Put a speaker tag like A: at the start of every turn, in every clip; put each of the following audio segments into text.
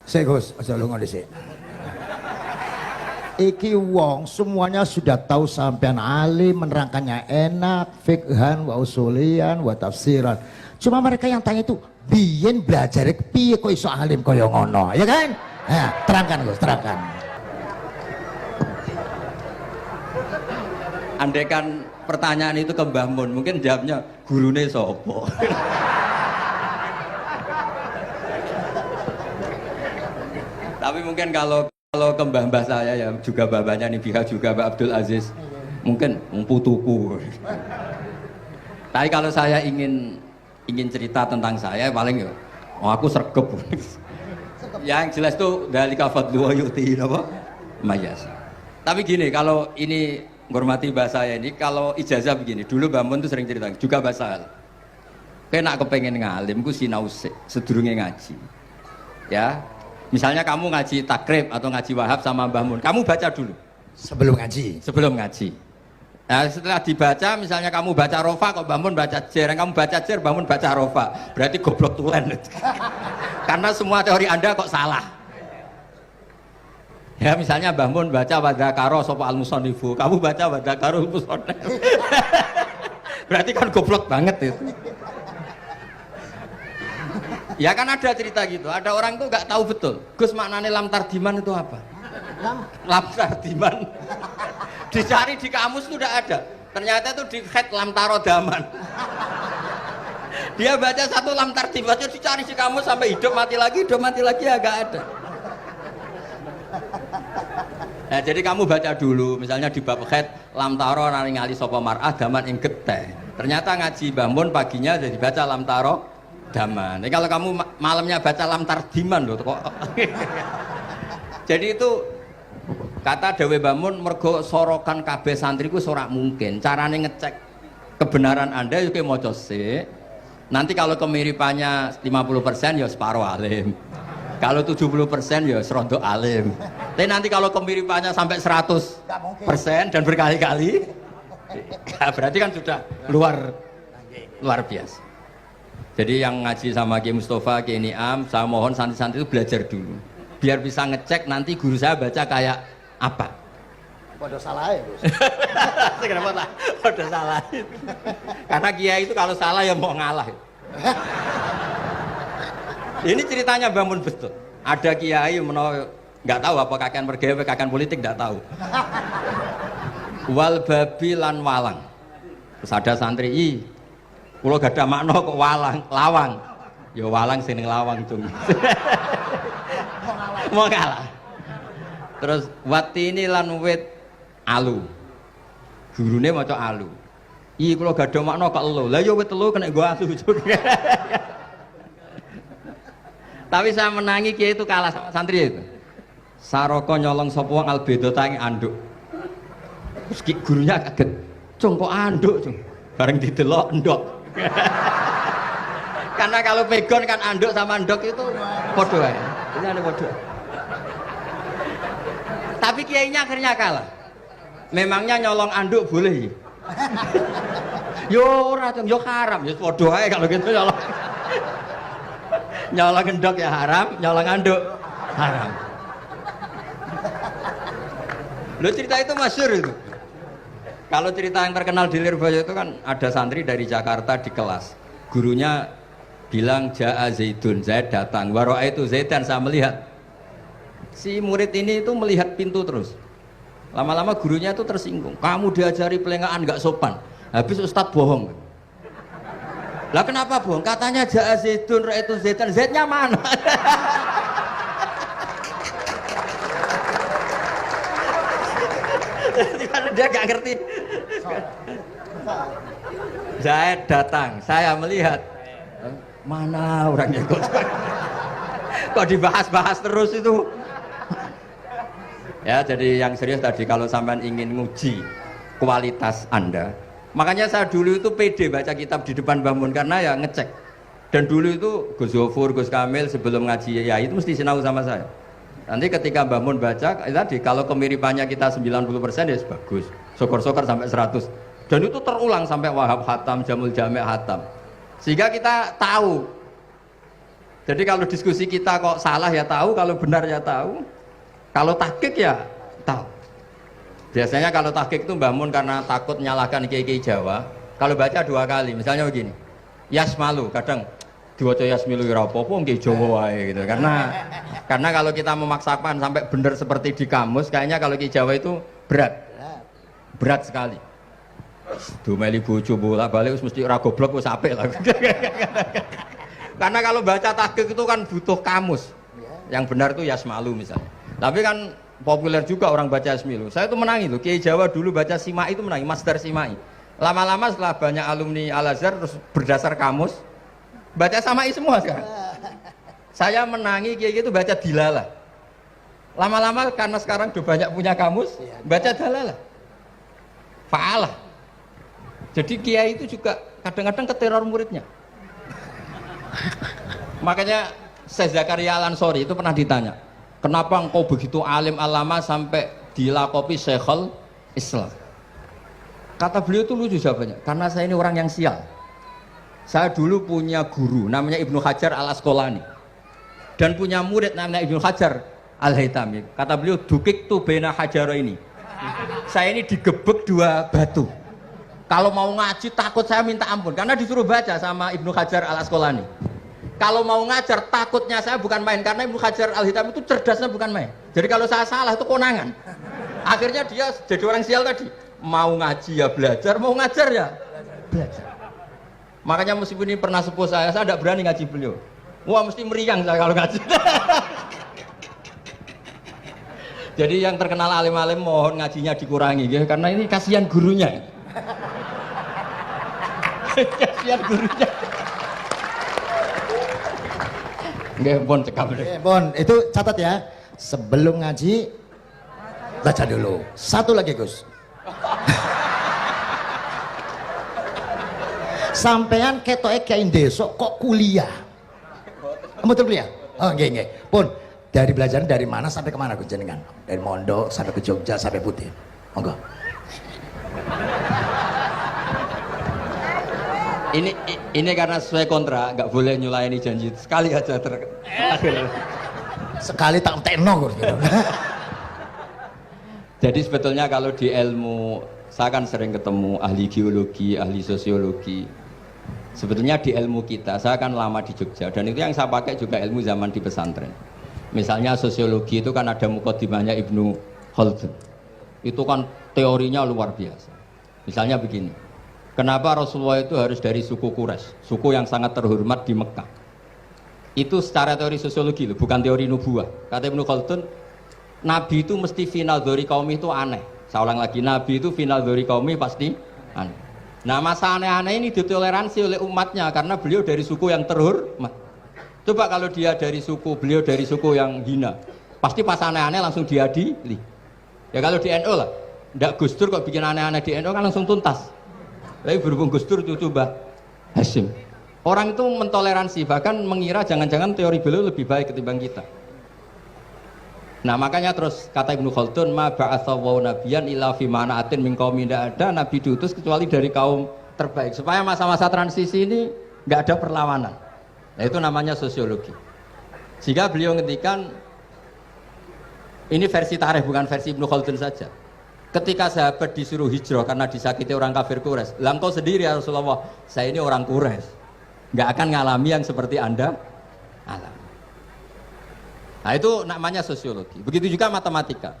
A: Sik Gus, aja lunga dhisik. Iki wong semuanya sudah tahu sampean alim, menerangkannya enak, fikhan wa usulian wa tafsiran. Cuma mereka yang tanya itu, biyen belajar piye kok iso alim kaya ngono, ya kan? Nah, terangkan Gus, terangkan.
B: Andaikan pertanyaan itu ke Mbah Mun, mungkin jawabnya gurune sopo. Tapi mungkin kalau ke mbah-mbah saya ya juga babanya nih Biha juga Mbak Abdul Aziz, mungkin putuku. Tapi kalau saya ingin cerita tentang saya paling ya, oh aku sregep. Yang jelas tuh dalika fadlu wa yu'ti apa? Mayas. Tapi gini, kalau ini menghormati bahasa saya ini, kalau ijazah begini, dulu Mbah Mun tuh sering cerita juga bahasa. Kayak nak kepengen ngalim, ku sinau sedurunge ngaji. Ya, misalnya kamu ngaji takrib atau ngaji wahab sama Mbah Mun, kamu baca dulu
A: Sebelum ngaji.
B: sebelum ngaji. Nah, setelah dibaca, misalnya kamu baca rofa, kok Mbah Mun baca jer, kamu baca jer, Mbah Mun baca rofa, berarti goblok tulen. Karena semua teori Anda kok salah. Ya, misalnya Mbah Mun baca wadakaro sopo al musonifu, kamu baca wadakaro musonif. Berarti kan goblok banget itu. Ya kan ada cerita gitu, ada orang tuh nggak tahu betul, Gus maknanya lam tardiman itu apa? Lam tardiman dicari di kamus tuh udah ada, ternyata itu di head lam tarodaman. Dia baca satu lam tardiman, dicari di kamus sampai hidup mati lagi ya nggak ada. Nah, jadi kamu baca dulu, misalnya di bab head lam taro naringali sopo mar'ah daman ing geteh. Ternyata ngaji Mbah Mun paginya jadi baca lam taro daman. Jadi kalau kamu malamnya baca lam tardiman loh kok. Jadi itu kata Dewi Mbah Mun mergo sorokan kabeh santriku sorak mungkin. Carane ngecek kebenaran Anda yuk maca sik. Nanti kalau kemiripannya 50% ya separuh alim. Kalau 70% ya serondo alim. Tapi nanti kalau kemiripannya sampai 100% dan berkali-kali, ya berarti kan sudah luar biasa. Jadi yang ngaji sama Ki Mustafa, Ki Niam, saya mohon santri-santri itu belajar dulu. Biar bisa ngecek nanti guru saya baca kayak apa.
A: Waduh salah ya Gus.
B: Kenapa lah? Waduh salah. Karena kiai itu kalau salah ya mau ngalah. Ini ceritanya Mbah Mun betul. Ada kiai nggak tahu apa kakean mergawe, kakean politik nggak tahu. Wal babi lan walang. Terus ada santri, kulo gak ada makna kok lawang. Ya walang sing lawang cung. Mau ngalah. Terus watini lan wit alu. Gurune maca alu. Kulo gak ada makna kok elo. Lah ya wit telu kena gua alu cung. Tapi saya menangi kiai itu kalah sama santri itu. Saroko nyolong sapa wong albedo tangi anduk. Terus gurunya kaget. Cung kok anduk cung. Bareng didelok endok. Karena kalau pegon kan anduk sama endok itu podo ya. Ini ada podo. Tapi kiainya akhirnya kalah. Memangnya nyolong anduk boleh? Yo ora cung, yo haram, yo podo ae kalau gitu nyolong. Nyolong endok ya haram, nyolong anduk haram. Lo cerita itu masyhur itu. Kalau cerita yang terkenal di Lirboyo itu kan ada santri dari Jakarta di kelas. Gurunya bilang Ja'a Zaidun, Zaid datang. Waro'a itu Zaidan, saya melihat. Si murid ini itu melihat pintu terus. Lama-lama gurunya itu tersinggung. Kamu diajari pelengahan nggak sopan. Habis Ustadz bohong. Lah kenapa bohong? Katanya Ja'a Zaidun, Ra itu Zaidan. Zaidnya mana? Dia gak ngerti. Zaid datang, saya melihat. Mana orangnya kok dibahas-bahas terus itu. Ya, jadi yang serius tadi kalau sampean ingin nguji kualitas Anda. Makanya saya dulu itu pede baca kitab di depan Mbah Mun karena ya ngecek. Dan dulu itu Gus Zofur, Gus Kamil sebelum ngaji ya itu mesti sinau sama saya. Nanti ketika Mbah Mun baca tadi kalau kemiripannya kita 90% ya bagus. Syukur-syukur sampai 100. Dan itu terulang sampai Wahab Hatam, Jamul Jami' Hatam. Sehingga kita tahu Jadi kalau diskusi kita kok salah ya tahu, kalau benar ya tahu, kalau tahqiq ya tahu. Biasanya kalau tahqiq itu Mbah Mun karena takut menyalahkan kiai-kiai Jawa, kalau baca 2 kali, misalnya begini, yasmalu, kadang diwaca yasmilu ya apa-apa nggih Jawa wae gitu. Karena kalau kita memaksakan sampai benar seperti di kamus, kayaknya kalau kiai Jawa itu berat sekali. Domeli bojo bolak-balik mesti ora goblok wis apik lah. Karena kalau baca tahqiq itu kan butuh kamus. Yang benar itu yasmalu misalnya. Tapi kan populer juga orang baca yasmilu. Saya tuh menangi loh, kiai Jawa dulu baca simai itu menangi, masdar simai. Lama-lama setelah banyak alumni Al-Azhar terus berdasar kamus baca samai semua sekarang. Saya menangi kiai itu baca dilalah. Lama-lama karena sekarang udah banyak punya kamus, baca dalalah. Fa'alah. Jadi kiai itu juga kadang-kadang keteror muridnya. Makanya Syekh Zakaria Al-Ansori itu pernah ditanya, kenapa engkau begitu alim alama sampai dilakopi Syekhul Islam? Kata beliau itu lucu jawabannya, karena saya ini orang yang sial. Saya dulu punya guru namanya Ibnu Hajar Al-Asqalani dan punya murid namanya Ibnu Hajar Al-Haytami. Kata beliau, dukik tu bena hajaro ini. Saya ini digebek 2 batu. Kalau mau ngaji takut saya minta ampun karena disuruh baca sama Ibnu Hajar Al-Asqalani. Kalau mau ngajar takutnya saya bukan main karena Ibnu Hajar Al-Haytami itu cerdasnya bukan main. Jadi kalau saya salah itu konangan. Akhirnya dia jadi orang sial tadi. Mau ngaji ya belajar, mau ngajar ya belajar. Makanya meskipun ini pernah sepuh saya tidak berani ngaji beliau. Wah mesti meriang saya kalau ngaji. Jadi yang terkenal alim-alim mohon ngajinya dikurangi ya, karena ini kasihan gurunya. Kasihan gurunya. Nggih, pun cekap.
A: Pun itu catat ya. Sebelum ngaji baca dulu. Satu lagi, Gus. Sampean ketoke kiai desa kok kuliah. Betul kuliah? Oh, nggih nggih. Pun dari belajar dari mana sampai kemana Gus jenengan? Dari Mondok sampai ke Jogja sampai Putih. Monggo.
B: Ini karena sesuai kontrak, nggak boleh nyulayani janji sekali aja
A: Sekali tak entekno gitu.
B: Jadi sebetulnya kalau di ilmu, saya kan sering ketemu ahli geologi, ahli sosiologi. Sebetulnya di ilmu kita, saya kan lama di Jogja dan itu yang saya pakai juga ilmu zaman di pesantren. Misalnya sosiologi itu kan ada mukadimahnya Ibnu Khaldun. Itu kan teorinya luar biasa. Misalnya begini, kenapa Rasulullah itu harus dari suku Quraisy, suku yang sangat terhormat di Mekah? Itu secara teori sosiologi loh, bukan teori nubuah. Kata Ibnu Khaldun, Nabi itu mesti final dzori kaumi itu aneh. Saya ulang lagi, Nabi itu final dzori kaumi pasti aneh. Nah masa aneh-aneh ini ditoleransi oleh umatnya karena beliau dari suku yang terhormat. Coba kalau dia dari suku, beliau dari suku yang hina, pasti pas aneh-aneh langsung diadili. Ya kalau di NU lah, ndak Gus Dur kok bikin aneh-aneh di NU kan langsung tuntas. Tapi berhubung Gus Dur itu Mbah Hasyim, orang itu mentoleransi, bahkan mengira jangan-jangan teori beliau lebih baik ketimbang kita. Nah makanya terus kata Ibnu Khaldun, ma ba'atsawu nabiyan illa fi mana'atin min qaumin, tidak ada nabi diutus kecuali dari kaum terbaik supaya masa-masa transisi ini nggak ada perlawanan. Nah itu namanya sosiologi. Sehingga beliau ngendikan, ini versi tarikh bukan versi Ibnu Khaldun saja. Ketika sahabat disuruh hijrah karena disakiti orang kafir Quraisy, lah engkau sendiri ya Rasulullah, saya ini orang Quraisy, nggak akan ngalami yang seperti Anda alami. Nah itu namanya sosiologi. Begitu juga matematika.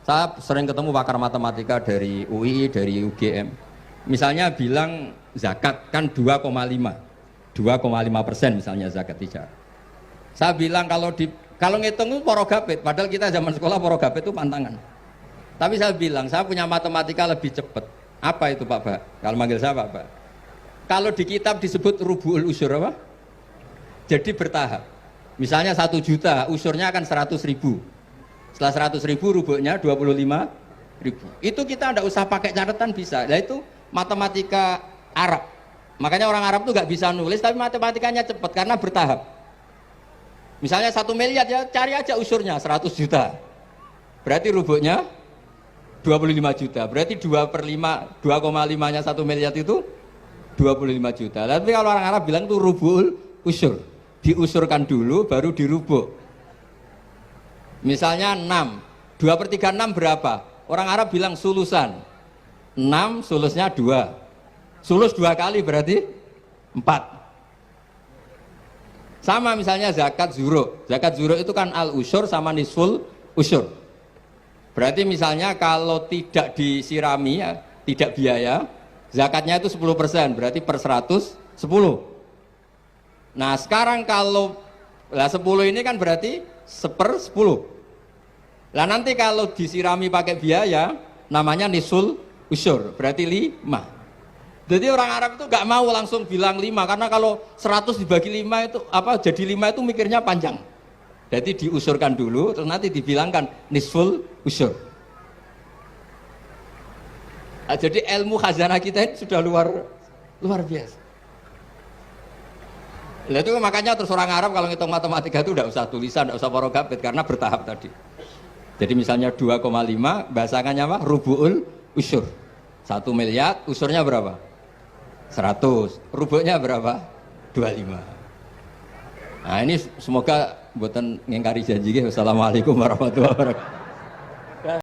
B: Saya sering ketemu pakar matematika dari UI, dari UGM. Misalnya bilang zakat kan 2,5% misalnya zakat tijar. Saya bilang kalau ngitung itu porogapit, padahal kita zaman sekolah porogapit itu pantangan. Tapi saya bilang saya punya matematika lebih cepat. Apa itu Pak Ba? Kalau manggil saya Pak Ba. Kalau di kitab disebut rubu'ul usyur apa? Jadi bertahap. Misalnya 1 juta, usurnya akan 100.000. Setelah 100.000 rubuhnya 25.000. Itu kita tidak usah pakai catatan bisa. Nah itu matematika Arab. Makanya orang Arab tuh nggak bisa nulis, tapi matematikanya cepat karena bertahap. Misalnya 1 miliar ya cari aja usurnya 100 juta. Berarti rubuhnya 25 juta. Berarti 2/5, 2,5-nya 1 miliar itu 25 juta. Tapi kalau orang Arab bilang itu rubu'ul usyur. diusurkan dulu baru dirubuk. Misalnya 6, 2/3 6 berapa? Orang Arab bilang sulusan. 6 sulusnya 2. Sulus 2 kali berarti 4. Sama misalnya zakat zuro. Zakat zuro itu kan al-usyur sama nisful usyur. Berarti misalnya kalau tidak disirami, ya, tidak biaya, zakatnya itu 10%, berarti per 100, 10. Nah sekarang kalau 10 ini kan berarti 1/10. Lah nanti kalau disirami pakai biaya, namanya nisul usyur, berarti 5. Jadi orang Arab itu gak mau langsung bilang 5, karena kalau 100 dibagi 5 itu jadi 5 itu mikirnya panjang. Jadi diusurkan dulu, terus nanti dibilangkan nisful usyur. Nah, jadi ilmu khazanah kita ini sudah luar biasa. Nah, itu makanya terus orang Arab kalau ngitung matematika itu tidak usah tulisan, tidak usah porogabit, karena bertahap tadi. Jadi misalnya 2,5 bahasannya apa? Rubu'ul usyur. 1 miliar, usurnya berapa? 100. Rubuknya berapa? 25. Nah ini semoga buatan ngingkari janji. Wassalamualaikum warahmatullahi wabarakatuh.